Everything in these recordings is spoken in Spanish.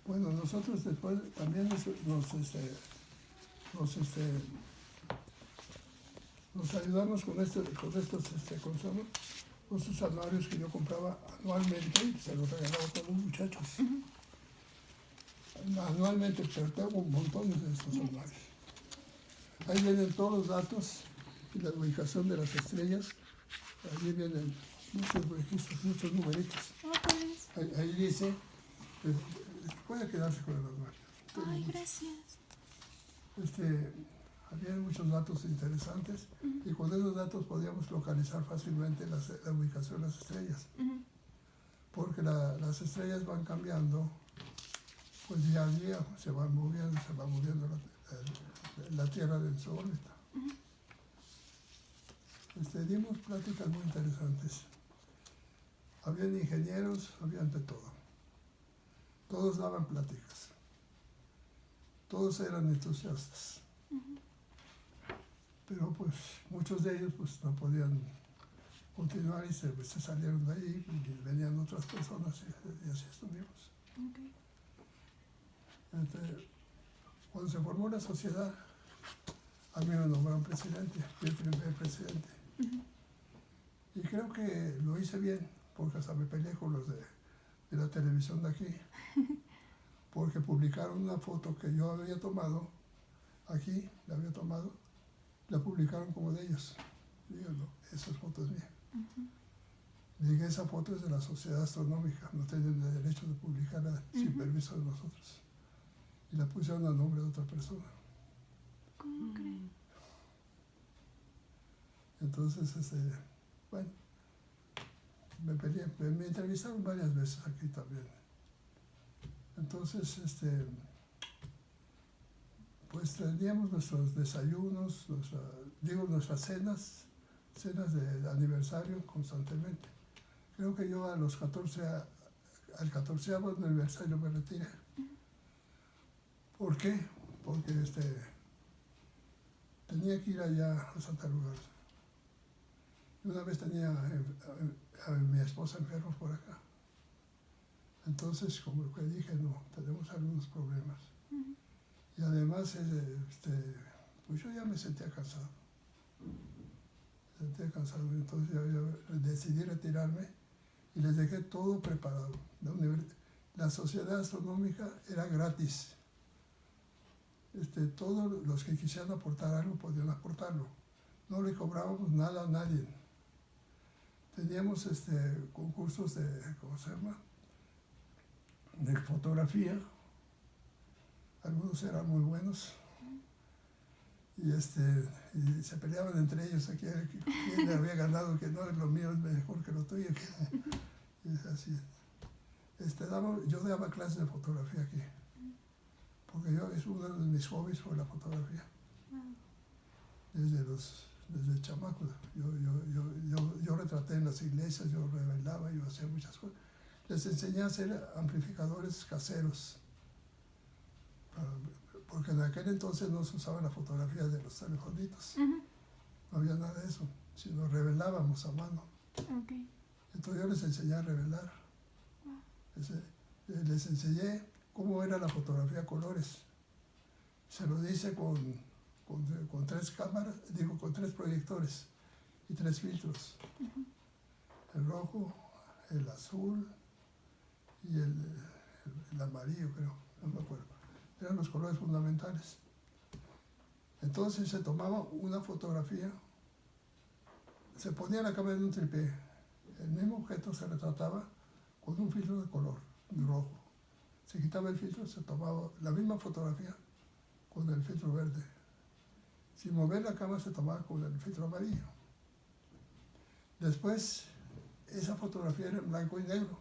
Bueno, nosotros después también nos ayudamos con estos, ¿cómo se llama? Con estos anuarios que yo compraba anualmente y se los regalaba a todos los muchachos. Anualmente, pero tengo un montón de estos anuarios. Ahí vienen todos los datos y la ubicación de las estrellas. Ahí vienen muchos registros, muchos numeritos. Ahí dice, puede quedarse con el anuario. Ay, gracias. Había muchos datos interesantes y con esos datos podíamos localizar fácilmente la ubicación de las estrellas. Porque las estrellas van cambiando, pues día a día se va moviendo la Tierra de su órbita. Dimos pláticas muy interesantes. Habían ingenieros, habían de todo. Todos daban pláticas. Todos eran entusiastas. Pero pues muchos de ellos pues no podían continuar y se salieron de ahí y venían otras personas y así estuvimos. Cuando se formó la sociedad, a mí me nombraron presidente, fui el primer presidente. Y creo que lo hice bien, porque hasta me peleé con los de la televisión de aquí, porque publicaron una foto que yo había tomado aquí, la publicaron como de ellos. Digo, no, esa foto es mía. Dije, esa foto es de la Sociedad Astronómica, no tienen el derecho de publicarla sin permiso de nosotros. Y la pusieron a nombre de otra persona. ¿Cómo crees? Entonces, bueno, me peleé, me entrevistaron varias veces aquí también. Entonces, pues teníamos nuestros desayunos, nuestras cenas de aniversario constantemente. Creo que yo al 14º aniversario me retiré. ¿Por qué? Porque tenía que ir allá a Santa Lucas. Una vez tenía a mi esposa enferma por acá. Entonces, como que dije, no, tenemos algunos problemas. Y además, pues yo ya me sentía cansado. Entonces yo decidí retirarme y les dejé todo preparado. La Sociedad Astronómica era gratis. Todos los que quisieran aportar algo podían aportarlo. No le cobrábamos nada a nadie. Teníamos concursos ¿cómo se llama? De fotografía. Algunos eran muy buenos. Y se peleaban entre ellos a quién había ganado, que no, lo mío es mejor que lo tuyo. Es así. Yo daba clases de fotografía aquí. Porque es uno de mis hobbies fue la fotografía. Desde chamaco. Yo retraté en las iglesias, yo revelaba, yo hacía muchas cosas. Les enseñé a hacer amplificadores caseros. Porque en aquel entonces no se usaba la fotografía de los telefonitos. No había nada de eso, sino revelábamos a mano. Entonces yo les enseñé a revelar. Les enseñé cómo era la fotografía a colores. Se lo hice con 3 cámaras, con 3 proyectores y 3 filtros. El rojo, el azul y el amarillo, creo, no me acuerdo. Eran los colores fundamentales. Entonces se tomaba una fotografía, se ponía la cámara en un tripé, el mismo objeto se retrataba con un filtro de color rojo. Se quitaba el filtro, se tomaba la misma fotografía con el filtro verde. Sin mover la cámara se tomaba con el filtro amarillo. Después, esa fotografía era en blanco y negro.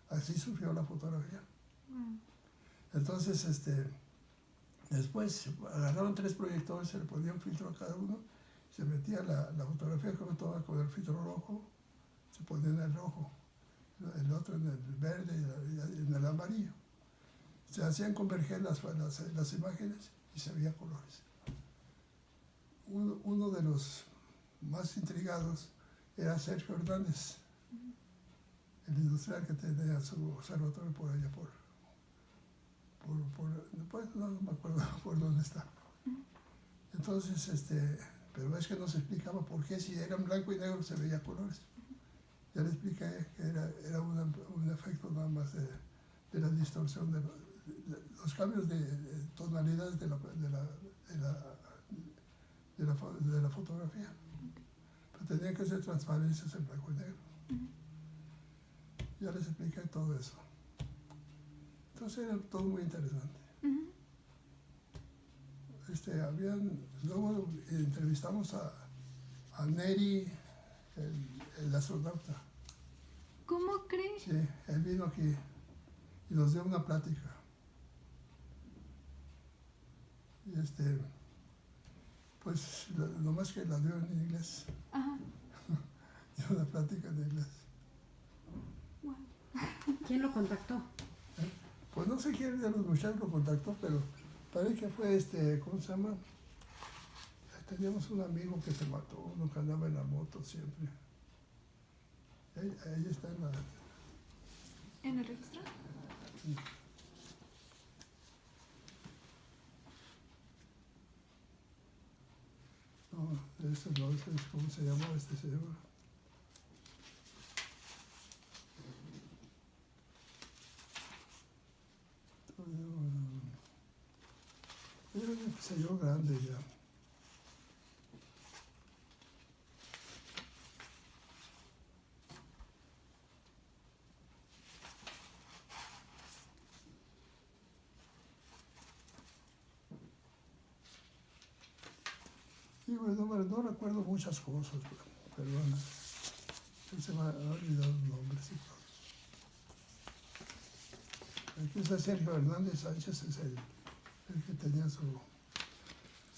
Así surgió la fotografía. Entonces, después agarraron 3 proyectores, se le ponía un filtro a cada uno, se metía la fotografía que me tomaba con el filtro rojo, se ponía en el rojo, el otro en el verde y en el amarillo. Se hacían converger las imágenes y se veían colores. Uno de los más intrigados era Sergio Hernández, el industrial que tenía su observatorio por allá pues no me acuerdo por dónde está. Entonces, pero es que no se explicaba por qué si era en blanco y negro se veía colores. Ya le expliqué que era un efecto nada más de la distorsión, de los cambios de tonalidades de la fotografía. Pero tenían que ser transparencias en blanco y negro. Ya les expliqué todo eso. Entonces era todo muy interesante. Luego entrevistamos a Neri, el astronauta. ¿Cómo crees? Sí, él vino aquí y nos dio una plática. Y pues lo más que la dio en inglés. Ajá. Dio una plática en inglés. Wow. ¿Quién lo contactó? Pues no sé quién de los muchachos lo contactó, pero parece que fue ¿cómo se llama? Teníamos un amigo que se mató, uno que andaba en la moto siempre. Ahí está en la... ¿En el registro? No, ese no, ese es ¿cómo se llama este señor? Era un señor grande ya. Y bueno, no recuerdo muchas cosas, perdona. Se me han olvidado los nombres y todo. Aquí está Sergio Hernández Sánchez, es el que tenía su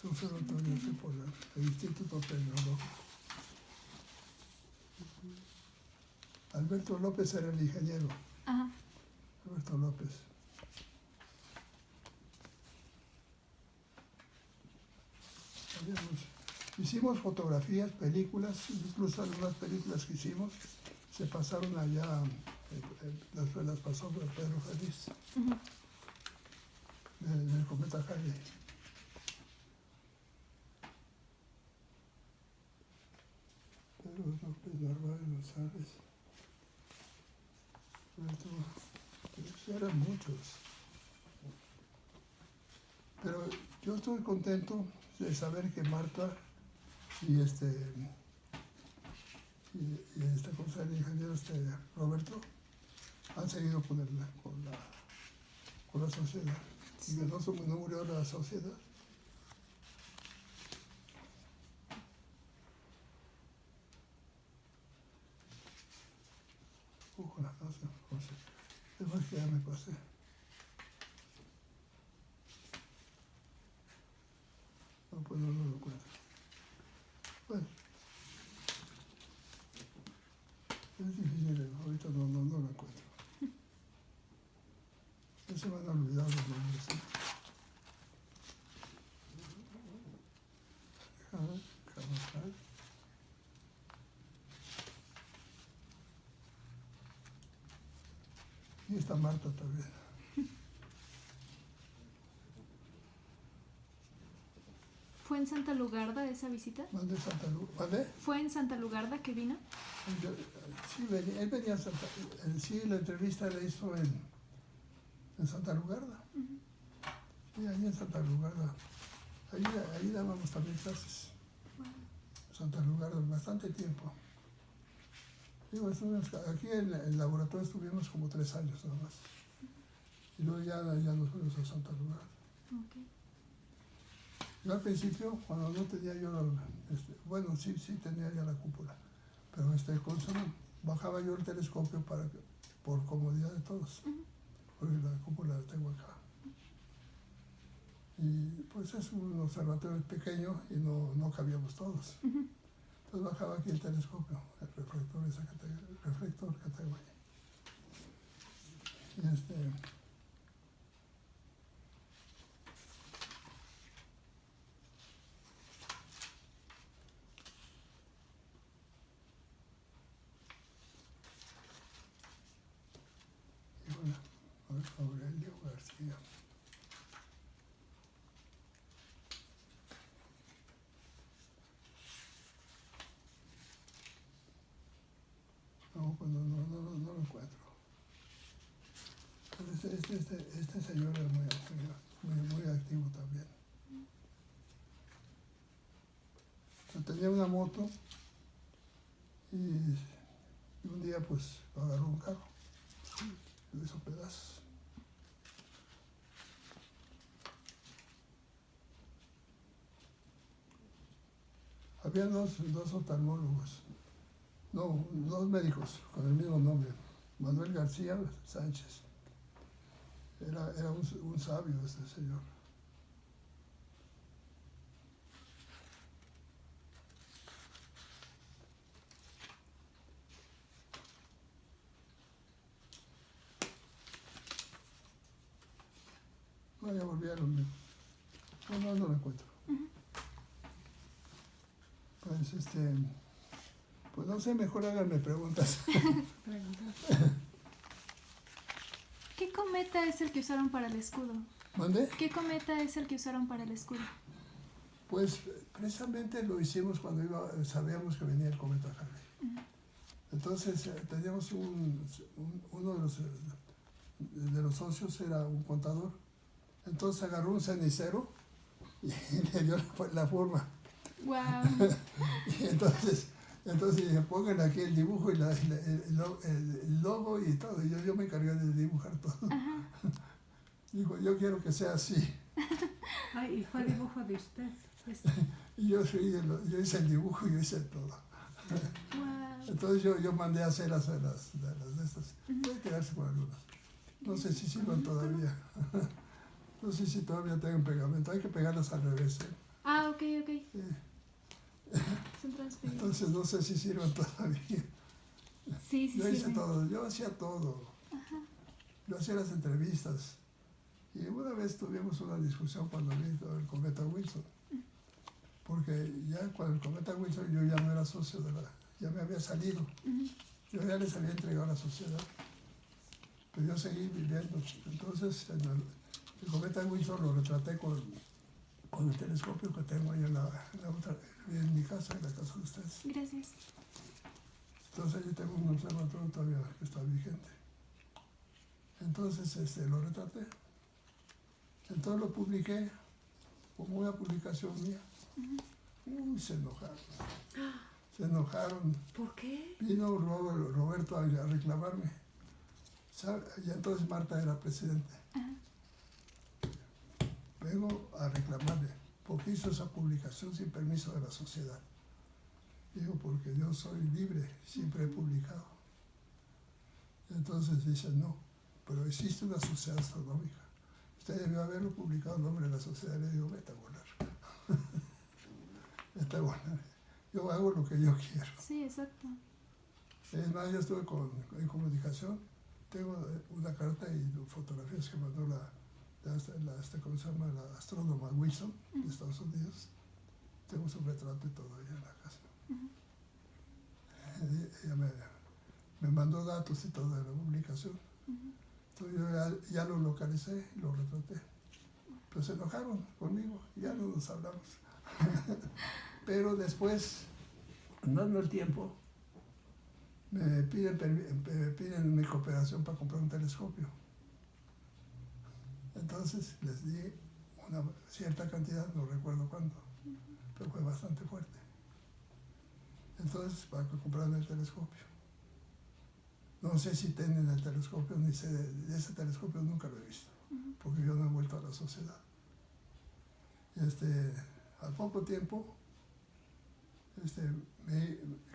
observatorio por el Instituto Tecnológico. Alberto López era el ingeniero. Ajá. Alberto López. Hicimos fotografías, películas, incluso algunas películas que hicimos se pasaron allá, las pasó Pedro Feliz, del cometa Halley. Pedro López Narváez González. Eran muchos. Pero yo estoy contento de saber que Marta y esta cosa del ingeniero Roberto han seguido con la sociedad. Sí. Y que no murió la sociedad. Ojalá, no sé. Es más que ya me pasé. No, pues no lo encuentro. Bueno. Es difícil, ahorita no lo encuentro. Ya se me han olvidado los nombres. ¿Sí? Carvajal. Y está Marta también. ¿Fue en Santa Lugarda esa visita? ¿Dónde Santa Lugarda? ¿Dónde? ¿Fue en Santa Lugarda que vino? Sí, él venía a Santa Lugarda. Sí, la entrevista la hizo en Santa Lugarda. Sí, ahí en Santa Lugarda. Ahí dábamos también clases. Wow. Santa Lugarda, bastante tiempo. Digo, aquí en el laboratorio estuvimos como 3 años nada más. Y luego ya nos fuimos a Santa Lugarda. Okay. Yo al principio, cuando no tenía yo, bueno, sí tenía ya la cúpula, pero bajaba yo el telescopio por comodidad de todos, porque la cúpula la tengo acá. Y pues es un observatorio pequeño y no cabíamos todos. Entonces bajaba aquí el telescopio, el reflector que tengo ahí. Y bueno, Aurelio García. Este señor era muy activo también. Yo tenía una moto y un día pues agarró un carro, lo hizo pedazos. Había dos oftalmólogos, no, dos médicos con el mismo nombre, Manuel García Sánchez. Era un sabio este señor. No, ya volví a lo mismo. No lo encuentro. Pues pues no sé, mejor háganme preguntas. ¿Qué cometa es el que usaron para el escudo? ¿Mande? ¿Qué cometa es el que usaron para el escudo? Pues precisamente lo hicimos cuando sabíamos que venía el cometa Halley. Entonces teníamos uno de los socios era un contador. Entonces agarró un cenicero y le dio la forma. Wow. Y entonces dije, pongan aquí el dibujo y el logo y todo. Y yo me encargué de dibujar todo. Ajá. Dijo, yo quiero que sea así. Ay, y fue dibujo de usted. Y yo hice el dibujo y yo hice todo. Wow. Entonces yo mandé a hacer las de estas. Voy a quedarse con algunas. No sé si sirvan todavía. No sé si todavía tengan pegamento. Hay que pegarlas al revés. Ah, ok. Sí. Son transferibles. Entonces no sé si sirvan todavía. Sí, Yo hice sirven. todo, yo hacía todo. Yo hacía las entrevistas. Y una vez tuvimos una discusión cuando vi el cometa Wilson. Porque ya cuando el cometa Wilson yo ya no era socio ya me había salido. Yo ya les había entregado a la sociedad. Pero yo seguí viviendo. Entonces el cometa Wilson lo retraté con el telescopio que tengo ahí en mi casa, en la casa de ustedes. Gracias. Entonces yo tengo un observatorio todavía que está vigente. Entonces lo retraté. Entonces lo publiqué como una publicación mía. Uy, se enojaron. Se enojaron. ¿Por qué? Vino Roberto a reclamarme. Y entonces Marta era presidente. Vengo a reclamarle porque hizo esa publicación sin permiso de la sociedad. Digo, porque yo soy libre, siempre he publicado. Entonces dice, no, pero existe una sociedad astronómica. Usted debió haberlo publicado en nombre de la sociedad. Le digo, vete a volar. Vete a volar. Yo hago lo que yo quiero. Sí, exacto. Es más, yo estuve en comunicación. Tengo una carta y fotografías que mandó ¿cómo se llama? La astrónoma Wilson de Estados Unidos. Tengo su retrato y todo allá en la casa. Ella me mandó datos y todo de la publicación. Entonces yo ya lo localicé y lo retraté. Pero se enojaron conmigo y ya no nos hablamos. Pero después, andando el tiempo, me piden mi cooperación para comprar un telescopio. Entonces les di una cierta cantidad, no recuerdo cuánto, pero fue bastante fuerte. Entonces, para que compraran el telescopio. No sé si tienen el telescopio, ni sé de ese telescopio, nunca lo he visto, porque yo no he vuelto a la sociedad. Al poco tiempo,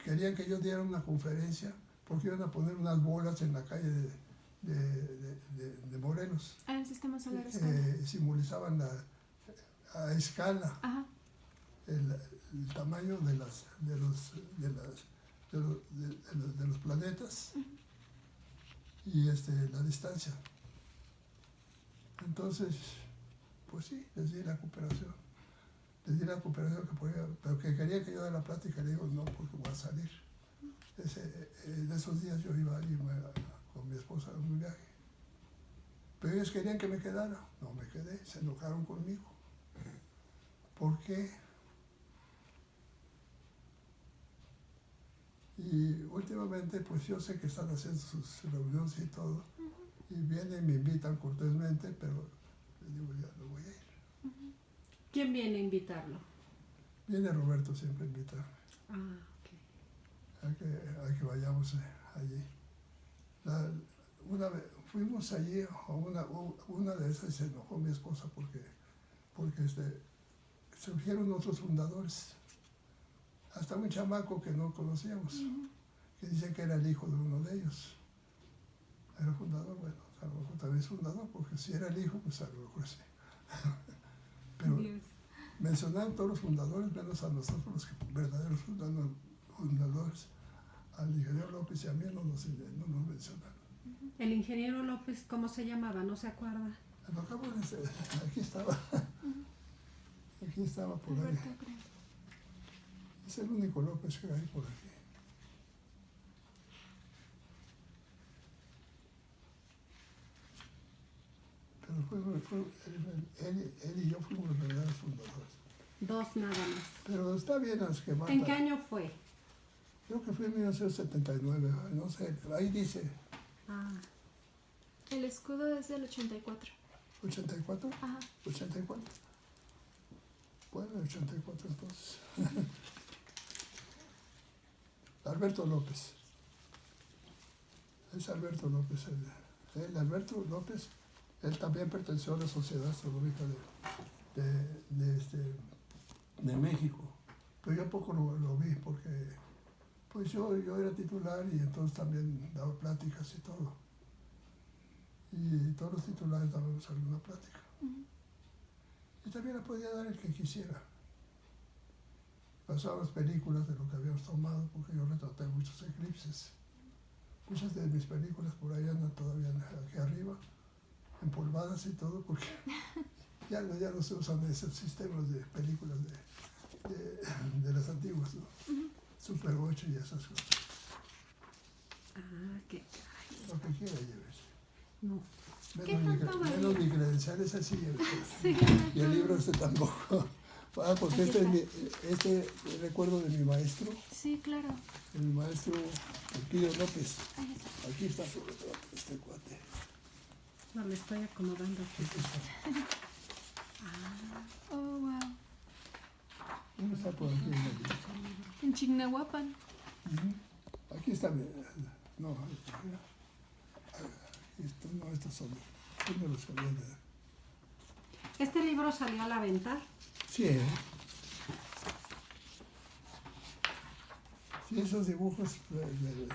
querían que yo diera una conferencia, porque iban a poner unas bolas en la calle de Morelos. Ah, el sistema solar escala. Simbolizaban a escala. Ajá. El tamaño de los planetas y la distancia. Entonces, pues sí, les di la cooperación. Les di la cooperación que podía, pero que quería que yo diera la plática. Le digo, no, porque voy a salir. En esos días yo iba a irme con mi esposa en un viaje. Pero ellos querían que me quedara. No me quedé, se enojaron conmigo. ¿Por qué? Y últimamente, pues yo sé que están haciendo sus reuniones y todo. Y vienen y me invitan cortésmente, pero les digo, ya no voy a ir. ¿Quién viene a invitarlo? Viene Roberto siempre a invitarme Ah, ok. a que vayamos allí. Una vez fuimos allí, una de esas se enojó mi esposa porque surgieron otros fundadores. Hasta un chamaco que no conocíamos, que dicen que era el hijo de uno de ellos. Era fundador, bueno, a lo mejor también es fundador, porque si era el hijo, pues a lo mejor sí. Pero Dios. mencionaron todos los fundadores, menos a nosotros, los verdaderos fundadores. Al ingeniero López y a mí no nos mencionaron. El ingeniero López, ¿cómo se llamaba? ¿No se acuerda? Lo acabo de decir, aquí estaba. Aquí estaba por ahí. Alberto, creo. Es el único López que hay por aquí. Pero él y yo fuimos los verdaderos fundadores. Dos nada más. Pero está bien las que matan. ¿En qué año fue? Creo que fue en 1979, no sé, ahí dice Ah, El escudo es del 84. 84, Ajá. 84. Bueno, 84 entonces. Alberto López. Es Alberto López. Alberto López, él también perteneció a la Sociedad Astronómica de México. Pero yo poco lo vi porque pues yo era titular y entonces también daba pláticas y todo. Y todos los titulares dábamos alguna plática. Y también la podía dar el que quisiera. Pasábamos películas de lo que habíamos tomado, porque yo retraté muchos eclipses. Muchas de mis películas por ahí andan todavía aquí arriba, empolvadas y todo, porque ya no se usan esos sistemas de películas de las antiguas, ¿no? Super 8 y esas cosas. ah, qué. Lo que quiera llévese. No. ¿Qué tanto valía? Menos mi credencial es así. Sí, Y el libro tampoco. Ah, porque Aquí este recuerdo de mi maestro, Sí, claro. el maestro Elpidio López. Ahí está. Aquí está su retrato, este cuate. No, le estoy acomodando aquí. Aquí está. Oh, wow. ¿Dónde está por aquí en el libro? En Chignahuapan. Ujú. Aquí está. No, estos son de los que habían de... ¿Este libro salió a la venta? Sí, sí, esos dibujos de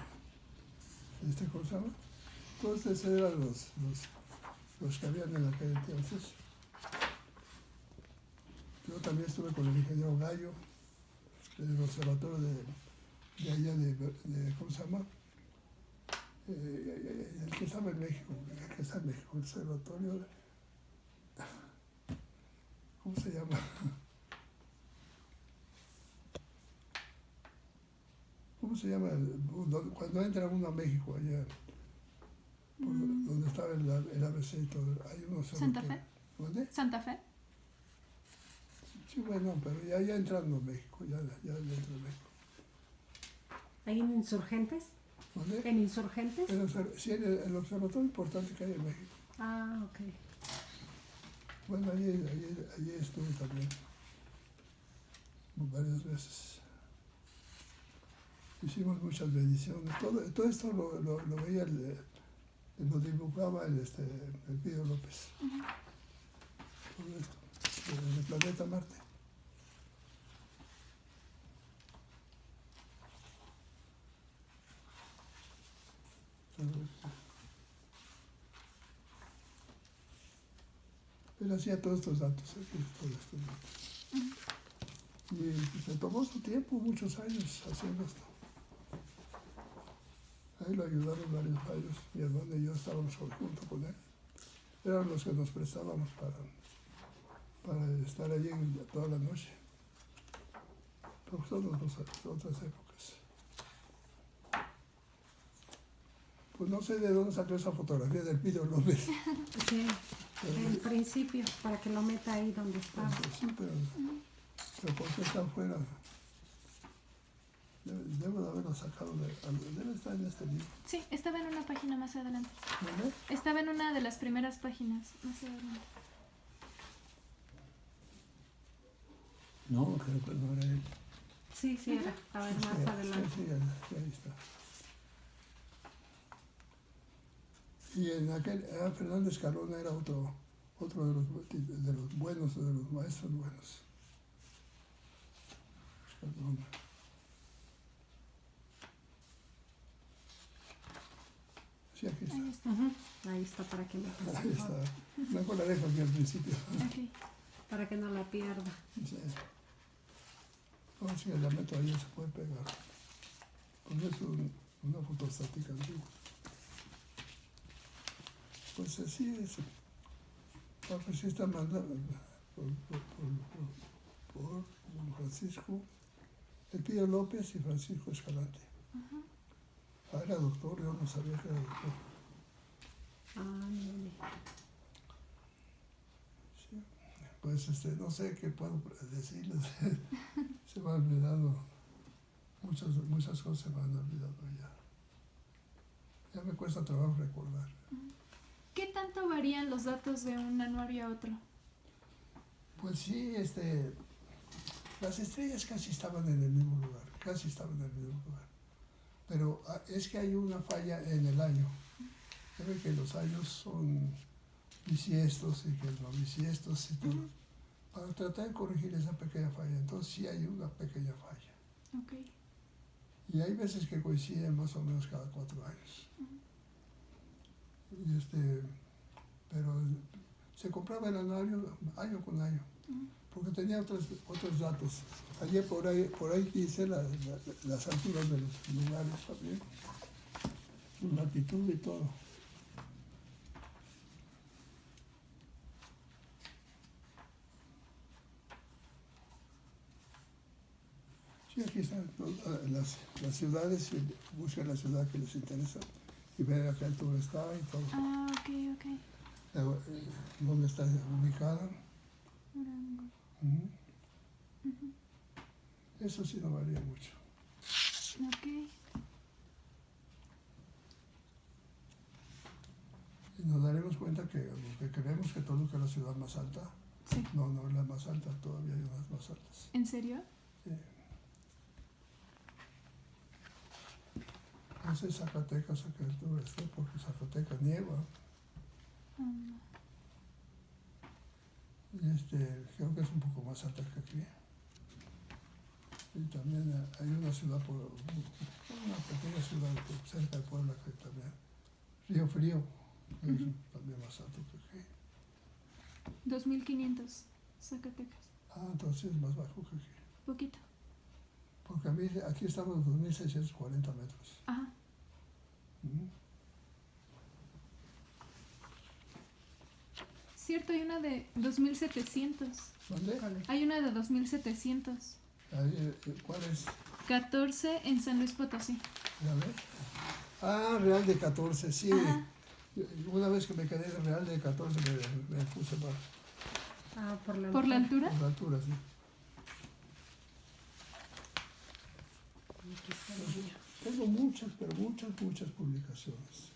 ¿cómo se llama? Todos esos eran los que habían en aquel entonces. Yo también estuve con el ingeniero Gallo, del observatorio de allá ¿cómo se llama? El que estaba en México, el que está en México, el observatorio, ¿cómo se llama? ¿Cómo se llama? Cuando entra uno a México, allá, donde estaba el ABC y todo, hay unos... ¿Santa Fe? ¿Dónde? ¿Santa Fe? Sí, bueno, pero ya entrando a México, ya dentro de México. ¿Hay en Insurgentes? ¿Dónde? ¿En Insurgentes? Sí, el observatorio importante que hay en México. Ah, ok. Bueno, allí estuve también varias veces. Hicimos muchas mediciones. Todo esto lo veía, lo dibujaba el Elpidio López. Todo esto, en el planeta Marte. Él hacía todos estos datos, todos estos datos. Y se tomó su tiempo, muchos años haciendo esto. Ahí lo ayudaron varios años. Mi hermano y yo estábamos junto con él. Eran los que nos prestábamos para estar allí toda la noche. Pero son otras épocas. Pues no sé de dónde sacó esa fotografía del Elpidio López. Sí, en principio, para que lo meta ahí donde está. Sí, pero ¿por qué está afuera? Debo de haberlo sacado, debe estar en este libro. Sí, estaba en una página más adelante. ¿Dónde? Estaba en una de las primeras páginas más adelante. No, creo que no era él. Sí, sí, era. A ver, más Sí, adelante. sí, ahí está. Y en aquel, Fernando Escalona era otro de los buenos, de los maestros buenos. Escalona. Sí, aquí está. Ahí está. Ujú. Ahí está para que me Ahí está. Mejor la dejo aquí al principio. Ok. para que no la pierda. Sí. No, si la meto ahí se puede pegar. Porque es una fotostática antigua. Pues así es. Ah, pues sí está mandando por Francisco, Elpidio López y Francisco Escalante. Ah, era doctor, yo no sabía que era doctor. Ah, mire. Sí. Pues no sé qué puedo decirles. Se me han olvidado. Muchas cosas se me han olvidado ya. Ya me cuesta trabajo recordar. ¿Qué tanto varían los datos de un anuario a otro? Pues sí, las estrellas casi estaban en el mismo lugar, Pero es que hay una falla en el año. Debe que los años son bisiestos y que no bisiestos y todo. Para tratar de corregir esa pequeña falla, entonces sí hay una pequeña falla. Ok. Y hay veces que coinciden más o menos cada 4 años. Y pero se compraba el anuario año con año, porque tenía otros datos. Ayer por ahí dice las alturas de los lugares también, su latitud y todo. Sí, aquí están las ciudades, y buscan la ciudad que les interesa y ven a qué altura está y todo. Ah, ok. Dónde está ubicada. Durango. Eso sí no varía mucho. Ok. Y nos daremos cuenta que creemos que Toluca es la ciudad más alta. Sí. No es la más alta, todavía hay unas más altas. ¿En serio? Sí. No sé Zacatecas a qué altura está, porque Zacatecas nieva. Y creo que es un poco más alta que aquí. Y también hay una ciudad, una pequeña ciudad cerca de Puebla que también, Río Frío, que es también más alto que aquí. 2500, Zacatecas. Ah, entonces es más bajo que aquí. Poquito. Porque aquí estamos a 2640 metros. Ajá. Cierto, hay una de 2700. ¿Dónde? Hay una de 2700. ¿Cuál es? 14 en San Luis Potosí. ¿Ya ves? Ah, Real de 14, sí. Ajá. Una vez que me quedé en Real de 14 me puse para Ah, por la ¿Por la altura? la altura, sí. Aquí está la mía. Tengo muchas publicaciones.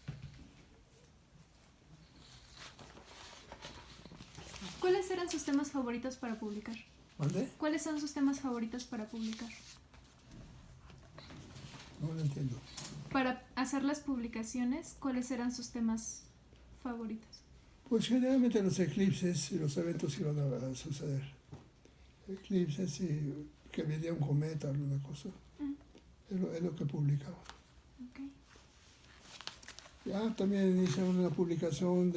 ¿Cuáles eran sus temas favoritos para publicar? ¿Vale? ¿Cuáles son sus temas favoritos para publicar? No lo entiendo. Para hacer las publicaciones, ¿cuáles eran sus temas favoritos? Pues generalmente los eclipses y los eventos que iban a suceder. Eclipses y que venía un cometa, alguna cosa. Es lo que publicaba. Okay. Ya también hice una publicación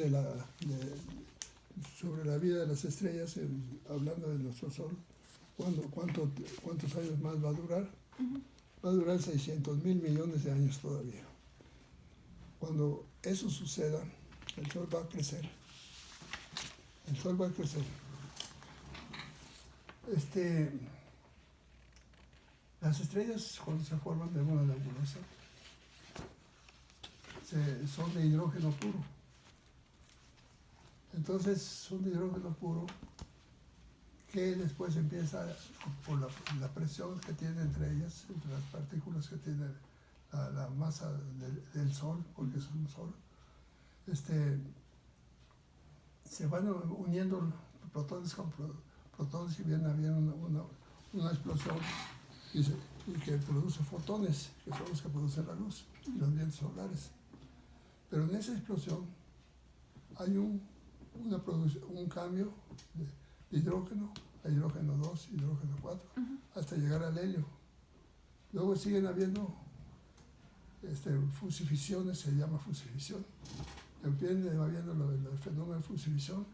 sobre la vida de las estrellas, hablando de nuestro Sol. ¿Cuántos años más va a durar? Va a durar 600,000 millones de años todavía. Cuando eso suceda, el Sol va a crecer. El Sol va a crecer. Las estrellas, cuando se forman de una nebulosa, son de hidrógeno puro. Entonces, son de hidrógeno puro que después empieza, por la presión que tiene entre ellas, entre las partículas que tiene la masa del Sol, porque es un Sol, se van uniendo protones con protones y viene habiendo una explosión y que produce fotones, que son los que producen la luz, y los vientos solares. Pero en esa explosión hay un cambio de hidrógeno a hidrógeno 2, hidrógeno 4, hasta llegar al helio. Luego siguen habiendo fusificiones, se llama fusifición. Viene habiendo el fenómeno de fusifición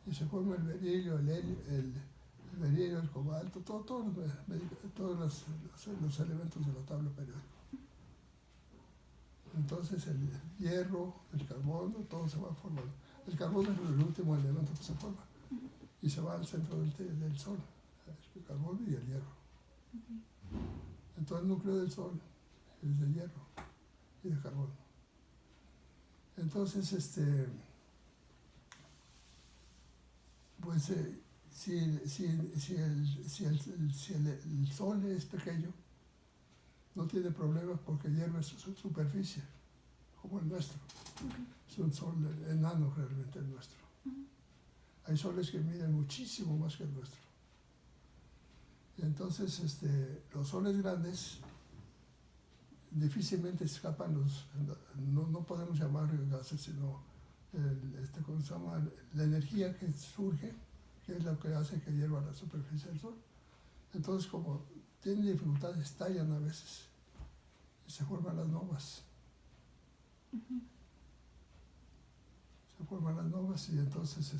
y se forma el berilio, el berilio, el cobalto, todos los elementos de la tabla periódica. Entonces el hierro, el carbono, todo se va formando. El carbono es el último elemento que se forma y se va al centro del Sol, el carbono y el hierro. Entonces el núcleo del Sol es de hierro y de carbono. Entonces, pues si el Sol es pequeño, no tiene problemas porque hierve su superficie, como el nuestro. Es un Sol enano realmente el nuestro. Hay soles que miden muchísimo más que el nuestro. Y entonces los soles grandes difícilmente escapan no podemos llamar gases, sino ¿cómo se llama? La energía que surge, que es lo que hace que hierva la superficie del Sol. Entonces, como tienen dificultades, estallan a veces y se forman las novas. Se forman las novas y entonces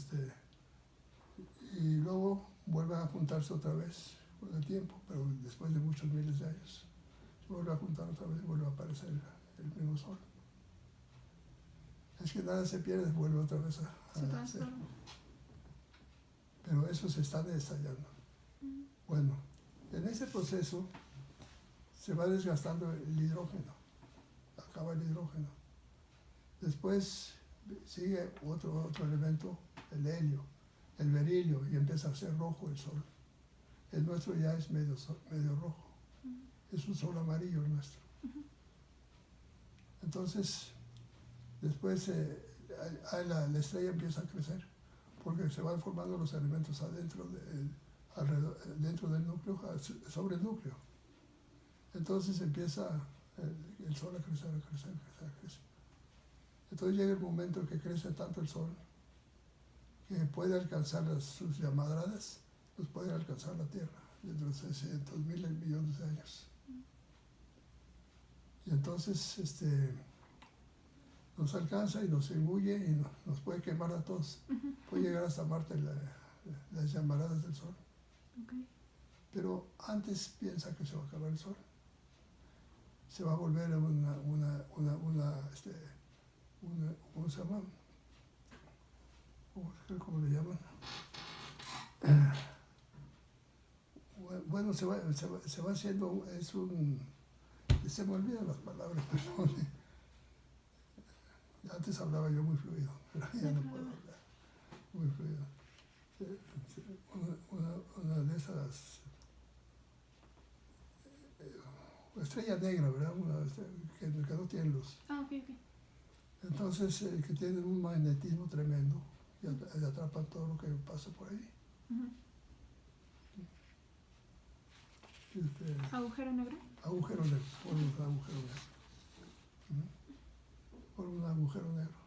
y luego vuelven a juntarse otra vez con el tiempo, pero después de muchos miles de años. Se vuelve a juntar otra vez y vuelve a aparecer el mismo Sol. Es que nada se pierde, vuelve otra vez a nacer. Pero eso se está estallando. Bueno, en ese proceso se va desgastando el hidrógeno, acaba el hidrógeno. Después sigue otro elemento, el helio, el berilio, y empieza a ser rojo el Sol. El nuestro ya es medio rojo. Es un Sol amarillo el nuestro. Entonces, después la estrella empieza a crecer, porque se van formando los elementos dentro del núcleo, sobre el núcleo. Entonces empieza el Sol a crecer. Entonces llega el momento en que crece tanto el Sol que puede alcanzar sus llamadas, los puede alcanzar la Tierra dentro de 600,000 millones de años. Y entonces nos alcanza y nos engulle y nos puede quemar a todos. Puede llegar hasta Marte las llamaradas del Sol. Pero antes piensa que se va a acabar el Sol. Se va a volver ¿cómo se llama? ¿Cómo le llaman? Bueno, se va haciendo, se me olvidan las palabras, perdón. Antes hablaba yo muy fluido, pero ya no puedo hablar muy fluido. Una de esas, estrella negra, ¿verdad? Que no tiene luz. Ok. Entonces, que tienen un magnetismo tremendo y atrapan todo lo que pasa por ahí. ¿Agujero negro? Agujero negro, por un agujero negro. Por un agujero negro.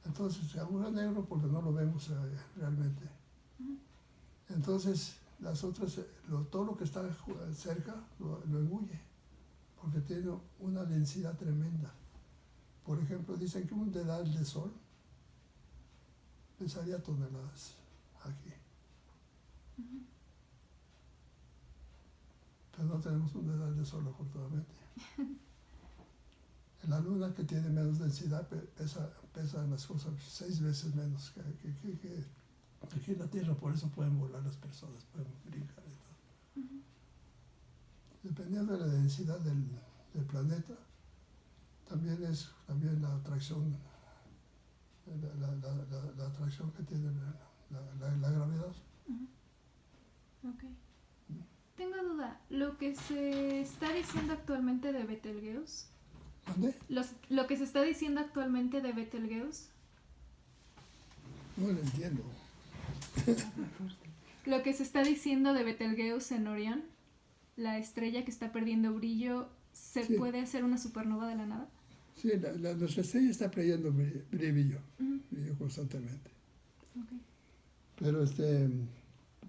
Entonces, agujero negro porque no lo vemos realmente. Entonces, las otras, todo lo que está cerca lo engulle, porque tiene una densidad tremenda. Por ejemplo, dicen que un dedal de Sol pesaría toneladas aquí. Pero no tenemos un dedal de Sol, afortunadamente. En la Luna, que tiene menos densidad, pesan las cosas 6 veces menos que aquí en la Tierra. Por eso pueden volar las personas, pueden brincar y todo. Dependiendo de la densidad del planeta, también la atracción, la atracción que tiene la gravedad. que se está diciendo actualmente de Betelgeuse, ¿Dónde? lo que se está diciendo actualmente de Betelgeuse, No lo entiendo. lo que se está diciendo de Betelgeuse en Orión, la estrella que está perdiendo brillo, ¿se Sí. puede hacer una supernova de la nada? Sí, nuestra estrella está perdiendo brillo, Ujú. brillo constantemente. Ok.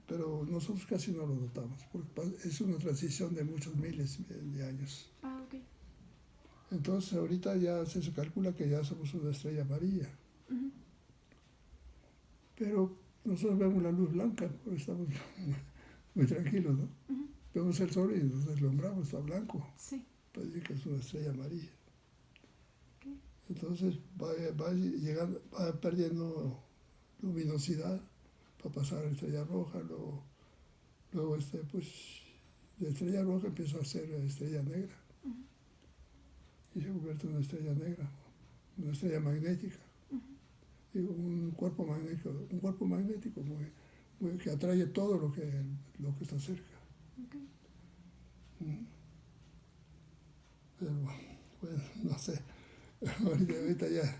Pero nosotros casi no lo notamos, porque es una transición de muchos miles de años. Ah, ok. Entonces ahorita ya se calcula que ya somos una estrella amarilla, Ujú. pero nosotros vemos la luz blanca, porque estamos muy tranquilos, ¿no? Ujú. Vemos el sol y nos deslumbramos, está blanco, Sí. para decir que es una estrella amarilla. Ok. Entonces va perdiendo luminosidad para pasar a estrella roja, luego pues de estrella roja empieza a ser estrella negra Ujú. y se convierte en una estrella negra, una estrella magnética, Ujú. digo, un cuerpo magnético que atrae todo lo que está cerca. Ok. Pero bueno, no sé, ahorita ya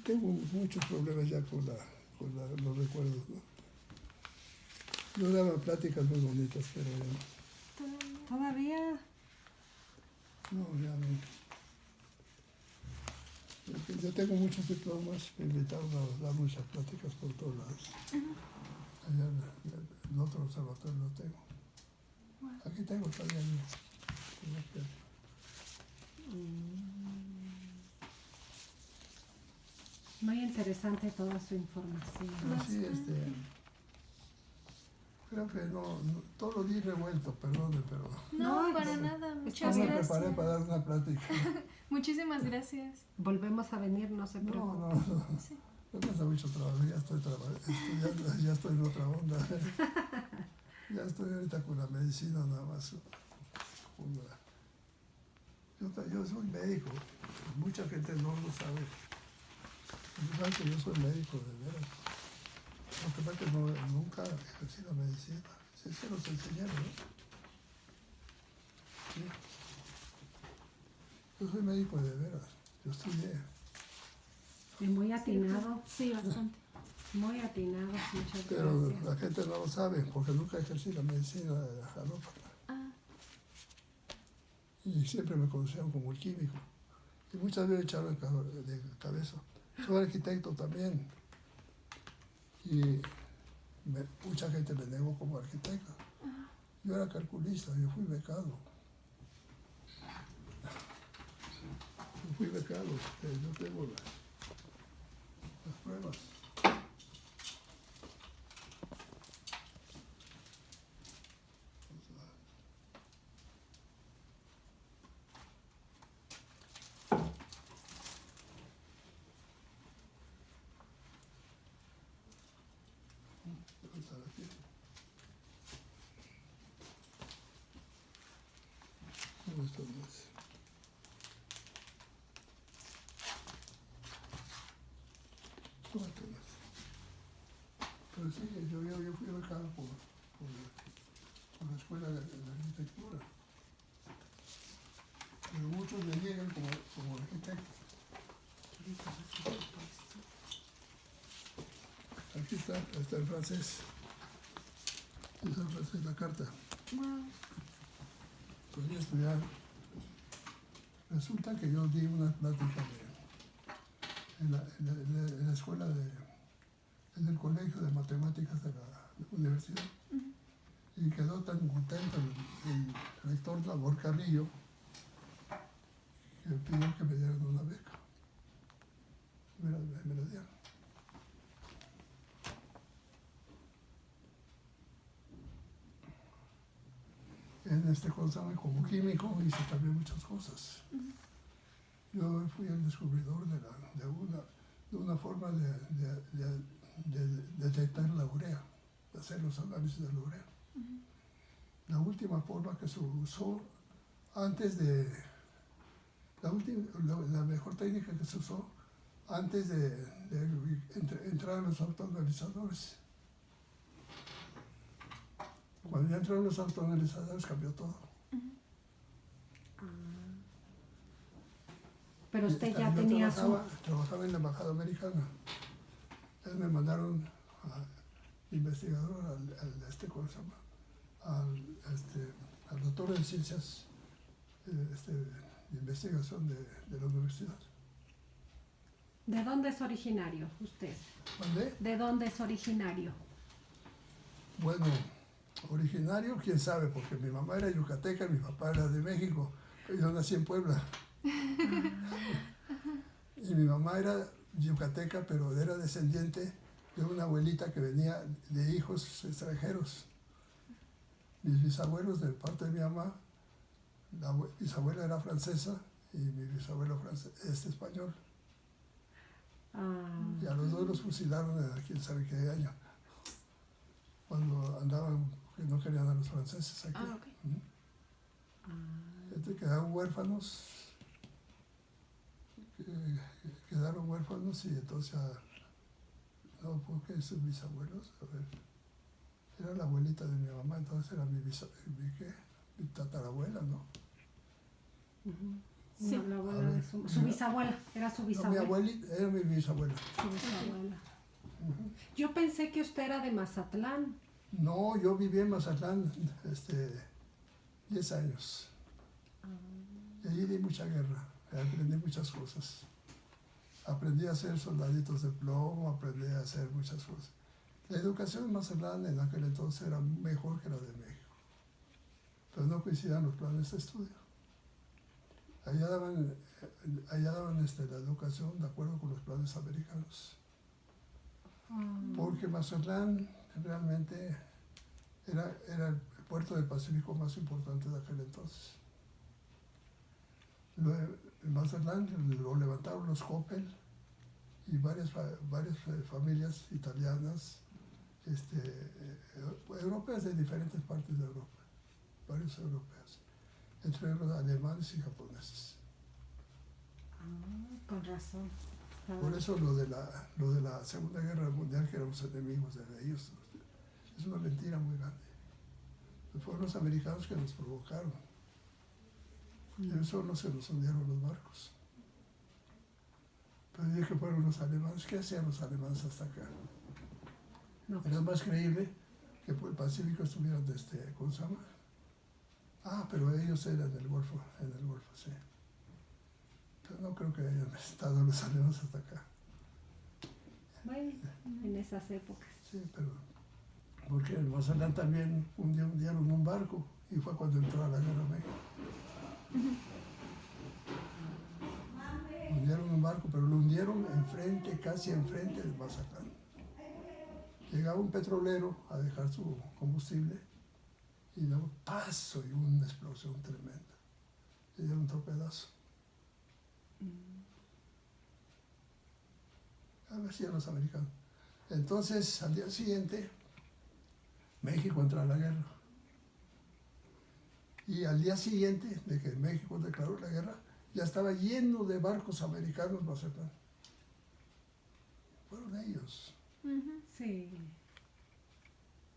tengo muchos problemas ya con los recuerdos, ¿no? Yo daba pláticas muy bonitas, pero ya Todavía. no, ya no. Yo tengo muchos diplomas, me invitaron a dar muchas pláticas por todos lados. Allá en otro observatorio lo tengo. Wow. Aquí tengo todavía uno. Muy interesante toda su información. Así, creo que todo lo di revuelto, perdone, pero No, No, para no. nada. no Muchas me gracias. preparé para dar una plática. Muchísimas gracias. Volvemos a venir, no se preocupe. No, Sí. me cuesta mucho trabajo, ya estoy estudiando, ya estoy en otra onda. Ya estoy ahorita con la medicina nada más. Yo soy médico, mucha gente no lo sabe. No saben que yo soy médico, de veras. Lo que pasa es que nunca ejercí la medicina. Sí, se los enseñaron, ¿no? Sí. Yo soy médico de veras, yo estudié. Y muy atinado, Sí, bastante. muy atinado. Muchas Pero gracias. la gente no lo sabe porque nunca ejercí la medicina alópata. Ah, Y siempre me conocieron como el químico. Y muchas veces echaron de cabeza. Soy arquitecto también. Y mucha gente me negó como arquitecto. Yo era calculista, yo fui becado. Yo fui becado, yo tengo las pruebas. Vamos a ver aquí. ¿Dónde están las? ¿Dónde están las? Pero sí, yo fui becado por la escuela de arquitectura. Pero muchos me niegan como arquitecto. Aquí está en francés. Está en francés la carta. wow. Podría estudiar. Resulta que yo di una plática en la escuela en el colegio de matemáticas de la universidad. Y quedó tan contento el rector Labor Carrillo que pidió que me dieran una beca. Me la dieron. En este consabe como químico hice también muchas cosas. Yo fui el descubridor de una forma de detectar la urea, de hacer los análisis de la urea. La última forma que se usó antes de... La mejor técnica que se usó antes de entrar a los autoanalizadores. Cuando ya entraron los autoanalizadores cambió todo. Pero usted ya Yo tenía trabajaba en la embajada americana. Entonces me mandaron investigador ¿cómo se llama? Al doctor en ciencias de investigación de la universidad. ¿De dónde es originario usted? ¿Mandé? ¿De dónde es originario? Bueno, originario, quién sabe, porque mi mamá era yucateca y mi papá era de México. Yo nací en Puebla. Y mi mamá era yucateca, pero era descendiente de una abuelita que venía de hijos extranjeros. Mis bisabuelos, de parte de mi mamá, la bisabuela era francesa y mi bisabuelo es español. Y a los dos los fusilaron en quién sabe qué año, cuando andaban, que no querían a los franceses aquí. Ok. Quedaron huérfanos, y entonces no, porque sus bisabuelos, a ver, era la abuelita de mi mamá, entonces era mi tatarabuela, ¿no? Sí. No, la abuela de su bisabuela, era su bisabuela. No, mi abuelita era mi bisabuela. Su bisabuela. Yo pensé que usted era de Mazatlán. No, yo viví en Mazatlán 10 años. Y allí di mucha guerra, aprendí muchas cosas. Aprendí a hacer soldaditos de plomo, aprendí a hacer muchas cosas. La educación en Mazatlán en aquel entonces era mejor que la de México, pero no coincidían los planes de estudio. Allá daban la educación de acuerdo con los planes americanos. Porque Mazatlán realmente era el puerto del Pacífico más importante de aquel entonces. En Mazatlán lo levantaron los Coppel y varias familias italianas, europeas de diferentes partes de Europa, varios europeos, entre ellos alemanes y japoneses. Con razón. Por eso lo de la Segunda Guerra Mundial, que éramos enemigos de ellos, es una mentira muy grande. Fueron los americanos que nos provocaron. Ellos son los que nos hundieron los barcos. Pero dije que fueron los alemanes. ¿Qué hacían los alemanes hasta acá? No. Era más creíble que el Pacífico estuviera ¿cómo se llama? Pero ellos eran en el Golfo, sí. Pero no creo que hayan estado los alemanes hasta acá. Bueno, en esas épocas. Sí, pero porque en Mazatlán también hundieron un barco y fue cuando entró a la guerra México. Hundieron un barco, pero lo hundieron casi enfrente de Mazatlán. Llegaba un petrolero a dejar su combustible y daba un paso y una explosión tremenda. Le dieron un torpedazo. A ver si eran los americanos. Entonces, al día siguiente, México entra a la guerra. Y al día siguiente de que México declaró la guerra, ya estaba lleno de barcos americanos Mazatlán. Fueron ellos. Sí.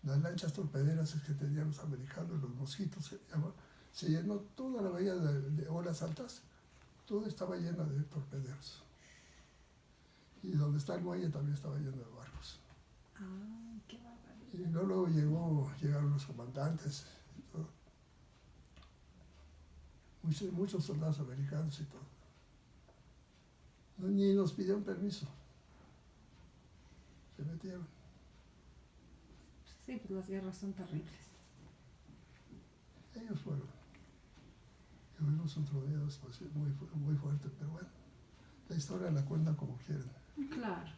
Las lanchas torpederas que tenían los americanos, los mosquitos, se llenó toda la bahía de olas altas, todo estaba lleno de torpederos. Y donde está el muelle también estaba lleno de barcos. Qué barbaridad. Y luego llegaron los comandantes y todo. Muchos soldados americanos y todo. Ni nos pidieron permiso. Se metieron. Sí, pues las guerras son terribles. Ellos fueron. Tuvimos un troneo muy, muy fuerte, pero bueno, la historia la cuentan como quieren. Claro.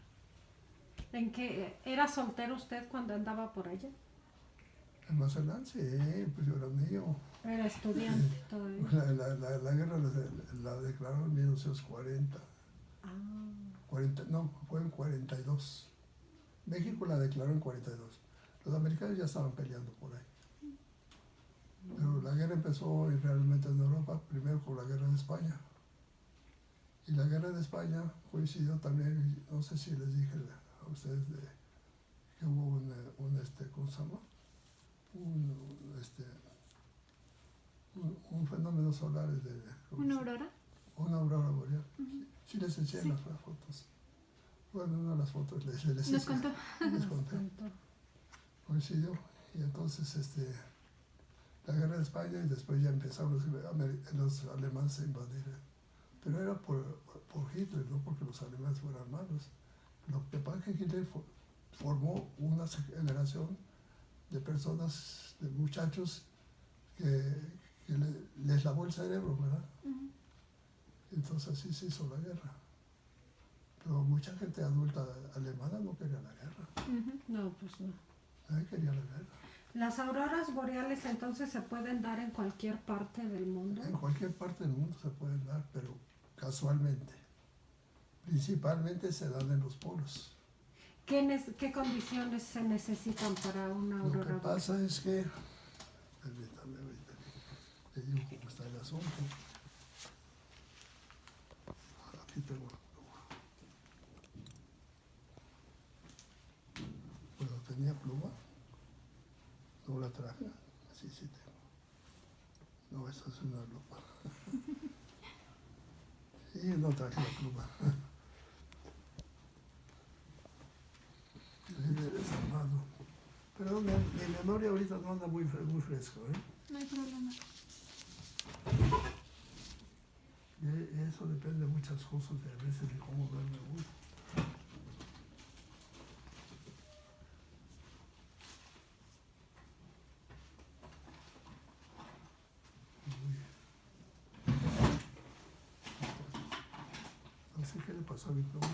¿En qué? ¿Era soltero usted cuando andaba por allá? En Mazatlán, sí, pues yo era un niño. Era estudiante todavía. La guerra la declararon en 1940. No, fue en 42. México la declaró en 42. Los americanos ya estaban peleando por ahí. Pero la guerra empezó realmente en Europa, primero con la guerra de España. Y la guerra de España coincidió también, no sé si les dije a ustedes que hubo ¿cómo se llama? un fenómeno solar ¿Una aurora? una aurora boreal. Ujú. Sí les enseñé Sí. las fotos. Bueno, no las fotos, les Nos enseñé, contó. les conté. Coincidió. Y entonces la guerra de España y después ya empezaron los alemanes a invadir. Pero era por Hitler, no porque los alemanes fueran malos. Lo que pasa es que Hitler formó una generación de personas, de muchachos que les lavó el cerebro, ¿verdad? Ujú. Entonces así se hizo la guerra. Pero mucha gente adulta alemana no quería la guerra, Ujú. No, pues no. nadie quería la guerra. Las auroras boreales entonces se pueden dar en cualquier parte del mundo. En cualquier parte del mundo se pueden dar, pero casualmente. Principalmente se dan en los polos. ¿Qué condiciones se necesitan para una Lo que aurora boreal? pasa es que, permítame, ahorita te digo cómo está el asunto. Aquí tengo la pluma. Bueno, tenía pluma, no la traje, así sí tengo. No, esta es una lupa. Sí, no traje la pluma. Viene desarmado. Pero mi memoria ahorita no anda muy fresco, ¿eh? No hay problema. Y eso depende de muchas cosas, de a veces de cómo duerme uno. No sé qué le pasó a mi pluma.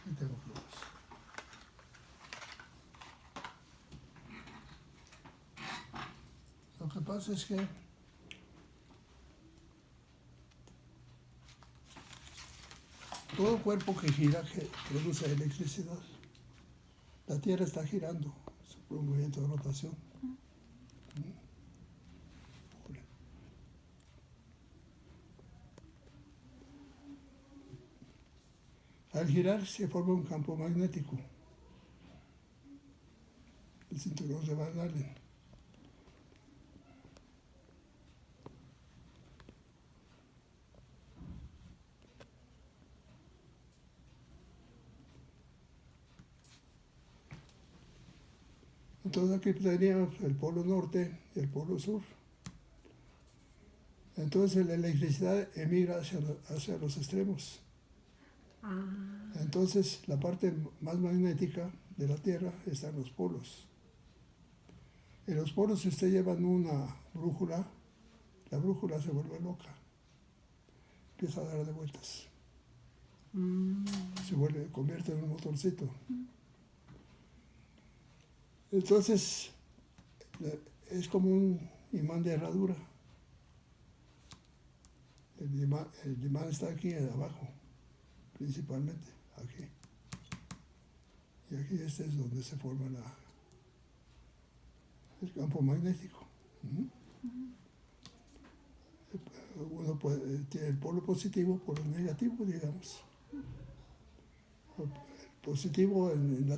Aquí tengo plumas. Lo que pasa es que todo cuerpo que gira produce electricidad. La Tierra está girando, es un movimiento de rotación. Al girar se forma un campo magnético, el cinturón de Van Allen. Entonces aquí teníamos el polo norte y el polo sur. Entonces la electricidad emigra hacia los extremos. Ah, Entonces la parte más magnética de la Tierra está en los polos. En los polos, si usted lleva una brújula, la brújula se vuelve loca. Empieza a dar de vueltas. Se convierte en un motorcito. Entonces es como un imán de herradura. El imán está aquí abajo, principalmente aquí. Y aquí este es donde se forma el campo magnético. Uno tiene el polo positivo, polo negativo, digamos. El positivo en la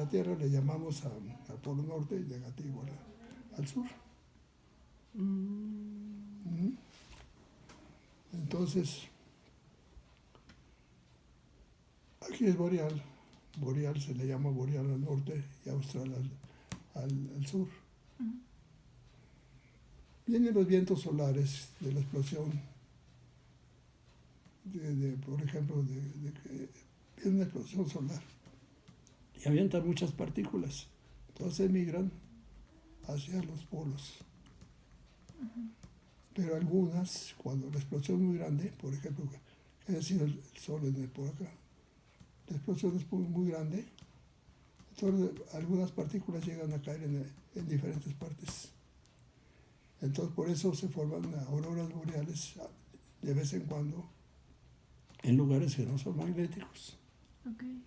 Tierra le llamamos al polo norte y negativo al sur. Entonces, aquí es boreal. Boreal se le llama boreal al norte y austral al sur. Vienen los vientos solares de la explosión, por ejemplo, viene una explosión solar y avientan muchas partículas. Entonces emigran hacia los polos. Pero algunas, cuando la explosión es muy grande, por ejemplo, que haya sido el sol por acá, la explosión es muy grande, entonces algunas partículas llegan a caer en diferentes partes. Entonces por eso se forman auroras boreales de vez en cuando en lugares que no son magnéticos. Okay.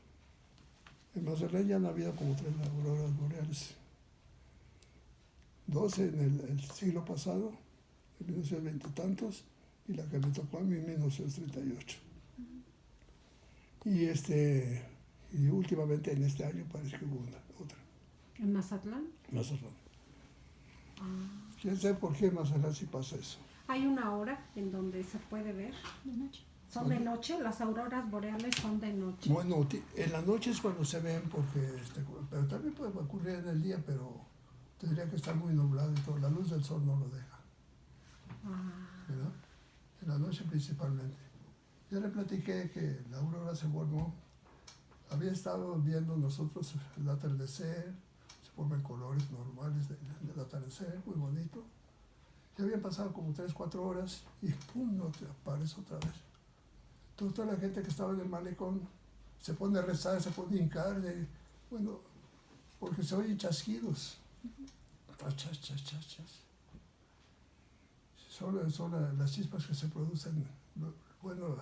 En Mazatlán ya han habido como 3 auroras boreales dos en el siglo pasado, en 1920 y tantos, y la que me tocó a mí en 1938. Y últimamente en este año parece que hubo otra. ¿En Mazatlán? Mazatlán. Ah. ¿Quién sabe por qué en Mazatlán sí pasa eso? Hay una hora en donde se puede ver. De noche. Son de noche, las auroras boreales son de noche. Bueno, en la noche es cuando se ven, porque pero también puede ocurrir en el día, pero tendría que estar muy nublado y todo. La luz del sol no lo deja, Ah, ¿verdad? En la noche principalmente. Ya le platiqué que la aurora se formó. Había estado viendo nosotros el atardecer, se forman colores normales del atardecer, muy bonito. Ya habían pasado como 3, 4 horas y ¡pum! No te aparece otra vez. Toda la gente que estaba en el malecón se pone a rezar, se pone a hincar, bueno, porque se oyen chasquidos. Chas, chas, chas, chas. Son las chispas que se producen, bueno,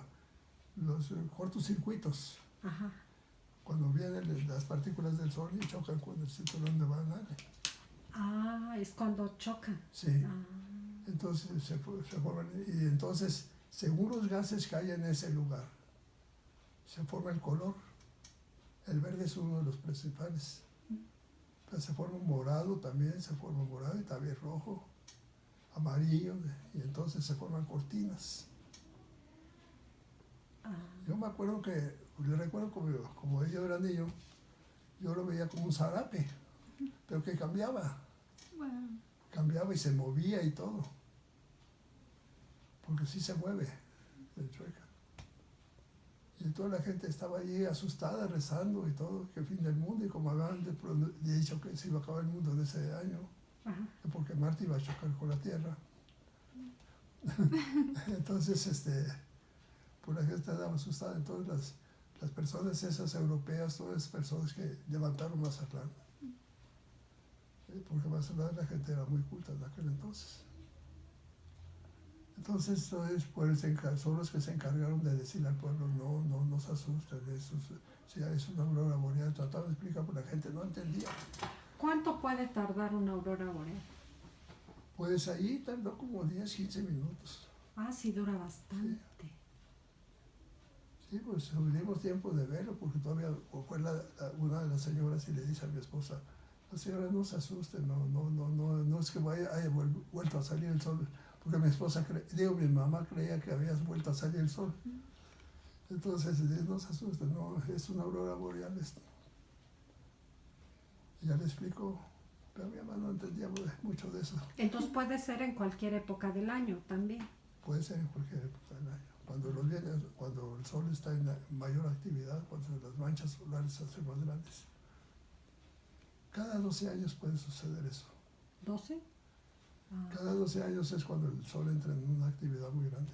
los cortocircuitos, ajá. cuando vienen las partículas del sol y chocan con el cinturón de Van Allen. Ah, es cuando chocan. Sí, Ah, entonces se forman, y entonces, según los gases que hay en ese lugar, se forma el color. El verde es uno de los principales. Pero se forma un morado también, se forma morado y también rojo, amarillo, y entonces se forman cortinas. ah. Yo me acuerdo le recuerdo como yo era niño, yo lo veía como un zarape, pero que cambiaba y se movía y todo, porque sí se mueve el Chueca. Y toda la gente estaba allí asustada, rezando y todo, que fin del mundo, y como habían dicho que se iba a acabar el mundo en ese año, Ajá. porque Marte iba a chocar con la Tierra. Entonces, pues la gente estaba asustada. Entonces las personas esas europeas, todas esas personas que levantaron Mazatlán, porque Mazatlán la gente era muy culta en aquel entonces. Entonces, son los que se encargaron de decirle al pueblo, no se asusten, es una aurora boreal. Trataban de explicar, pero la gente no entendía. ¿Cuánto puede tardar una aurora boreal? Pues ahí tardó como 10, 15 minutos. Ah, sí, dura bastante. Sí, pues tuvimos tiempo de verlo, porque todavía fue una de las señoras y le dice a mi esposa, la señora no se asuste, no es que haya vuelto a salir el sol, porque mi esposa, mi mamá creía que había vuelto a salir el sol. Entonces, no se asuste, no, es una aurora boreal esto. Y ya le explicó, pero mi mamá no entendía mucho de eso. Entonces puede ser en cualquier época del año también. Puede ser en cualquier época del año. Cuando el sol está en mayor actividad, cuando las manchas solares se hacen más grandes. Cada 12 años puede suceder eso. ¿12? Ah. Cada 12 años es cuando el sol entra en una actividad muy grande.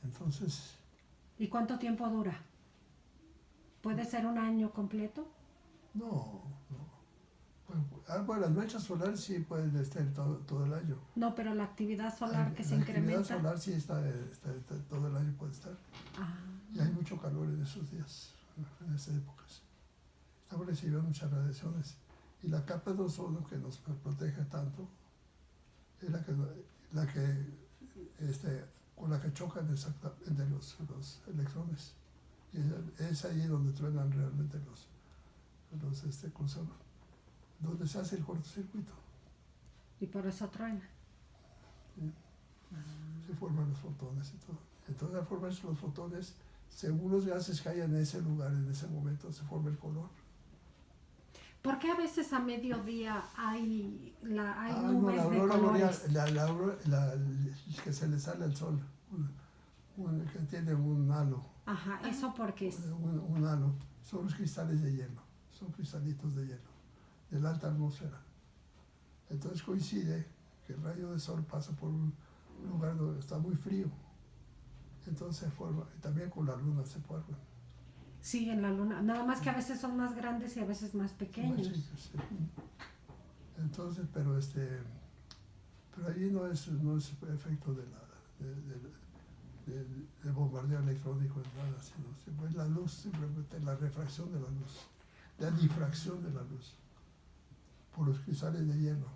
Entonces, ¿Y cuánto tiempo dura? ¿Puede ser un año completo? no. Bueno, las manchas solares sí pueden estar todo el año. No, pero la actividad solar que se La incrementa. actividad solar sí está todo el año puede estar. Ah. Y hay mucho calor en esos días, en esas épocas. Estamos recibiendo muchas radiaciones. Y la capa de ozono que nos protege tanto es con la que chocan exactamente los electrones. Y es allí donde truenan realmente ¿cómo se llama? Donde se hace el cortocircuito. Y por eso truena. ¿Sí? Se forman los fotones y todo. Entonces, al formarse los fotones, según los gases que hay en ese lugar, en ese momento, se forma el color. ¿Por qué a veces a mediodía hay No, nubes la de aurora boreal, colores? que se le sale al sol, que tiene un halo. Ajá, eso porque es. Un halo. Son los cristales de hielo, son cristalitos de hielo, de la alta atmósfera. Entonces coincide que el rayo de sol pasa por un lugar donde está muy frío. Entonces se forma, y también con la luna se forman. Sí, en la luna. Nada más que a veces son más grandes y a veces más pequeños. Más chicos, sí. Entonces, pero allí no es efecto de bombardeo electrónico, nada, sino es la luz, simplemente la refracción de la luz. la difracción de la luz por los cristales de hielo.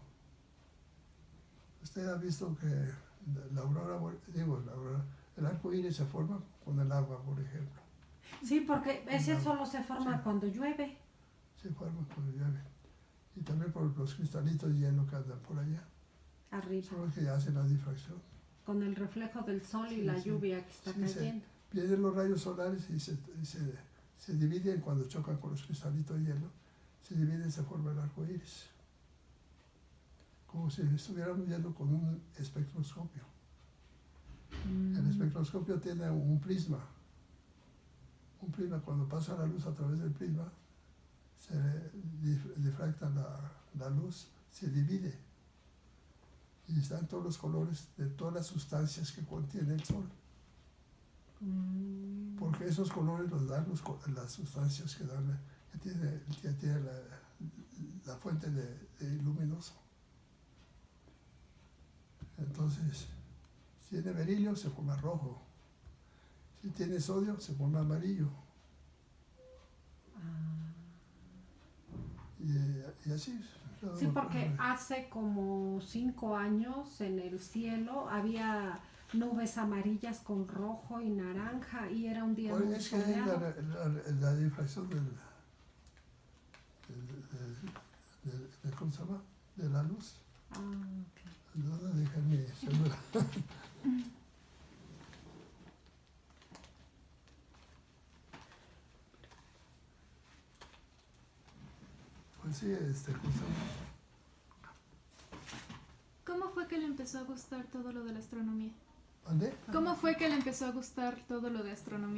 Usted ha visto que la aurora, el arco iris se forma con el agua, por ejemplo. Sí, porque ese Agua. solo se forma Sí. cuando llueve. Se forma cuando llueve. Y también por los cristalitos de hielo que andan por allá. Arriba, Son los que hacen la difracción. con el reflejo del sol y Sí, la sí. lluvia que está Sí, sí. cayendo. Vienen los rayos solares y se dividen cuando chocan con los cristalitos de hielo. Se dividen y se forma el arco iris. Como si estuviéramos viendo con un espectroscopio. El espectroscopio tiene un prisma. Un prisma, cuando pasa la luz a través del prisma, se difracta la luz, se divide. Y están todos los colores de todas las sustancias que contiene el sol. Porque esos colores los dan las sustancias que dan, que tiene la fuente de luminoso. Entonces, si tiene berilio, se forma rojo. Si tiene sodio, se forma amarillo. Y así. Sí, porque hace como 5 años en el cielo había nubes amarillas con rojo y naranja y era un día Bueno, muy es que hay soleado. la difracción ¿cómo se llama? De la luz. Ah, ok. ¿Dónde dejé mi cédula? Pues sí, ¿cómo se llama? ¿Cómo fue que le empezó a gustar todo lo de la astronomía? ¿Dónde? ¿Cómo fue que le empezó a gustar todo lo de astronomía?